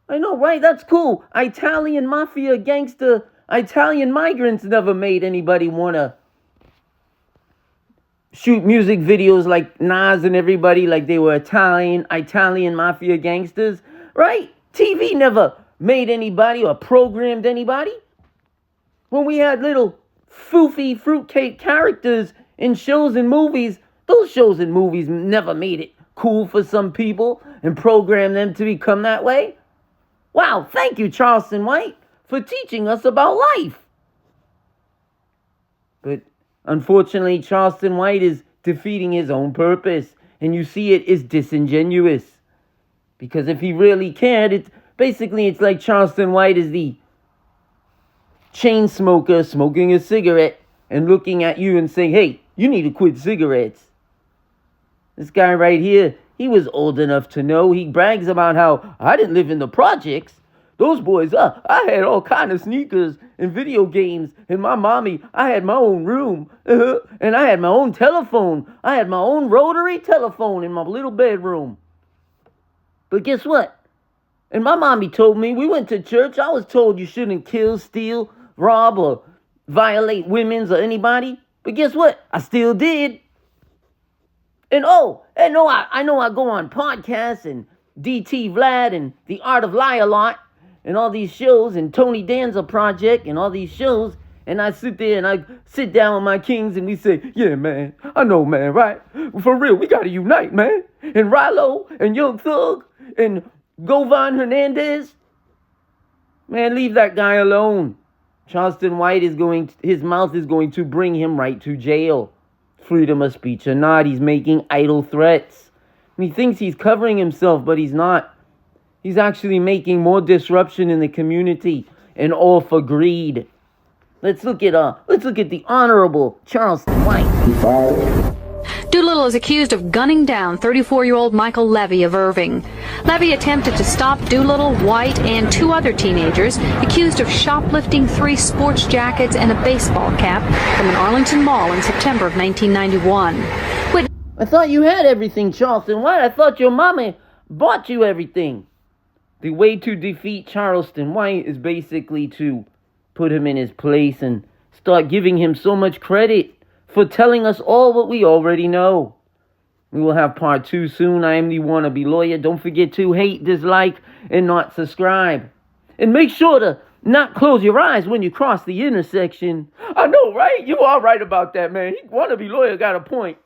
I know, right? That's cool. Italian mafia gangster, Italian migrants never made anybody want to shoot music videos like Nas and everybody like they were Italian mafia gangsters, right? TV never made anybody or programmed anybody. When we had little foofy fruitcake characters in shows and movies, those shows and movies never made it cool for some people and programmed them to become that way. Wow, thank you, Charleston White, for teaching us about life. But unfortunately, Charleston White is defeating his own purpose, and you see it is disingenuous. Because if he really cared, it's like Charleston White is the chain smoker smoking a cigarette and looking at you and saying, hey, you need to quit cigarettes. This guy right here, he was old enough to know. He brags about how I didn't live in the projects. Those boys, I had all kind of sneakers and video games. And my mommy, I had my own room. And I had my own telephone. I had my own rotary telephone in my little bedroom. But guess what? And my mommy told me, we went to church. I was told you shouldn't kill, steal, rob, or violate women's or anybody. But guess what? I still did. And I know I go on podcasts and DT Vlad and The Art of Lie a lot and all these shows and Tony Danza Project and all these shows. And I sit there and I sit down with my kings and we say, yeah, man, I know, man, right? For real, we got to unite, man. And Rilo and Young Thug and Govan Hernandez. Man, leave that guy alone. Charleston White his mouth is going to bring him right to jail. Freedom of speech or not, he's making idle threats. And he thinks he's covering himself, but he's not. He's actually making more disruption in the community, and all for greed. Let's look at the Honorable Charleston White. Doolittle is accused of gunning down 34-year-old Michael Levy of Irving. Levy attempted to stop Doolittle, White, and two other teenagers accused of shoplifting 3 sports jackets and a baseball cap from an Arlington mall in September of 1991. I thought you had everything, Charleston White. I thought your mommy bought you everything. The way to defeat Charleston White is basically to put him in his place and start giving him so much credit for telling us all what we already know. We will have part 2 soon. I am the wannabe lawyer. Don't forget to hate, dislike, and not subscribe. And make sure to not close your eyes when you cross the intersection. I know, right? You are right about that, man. Wannabe lawyer got a point.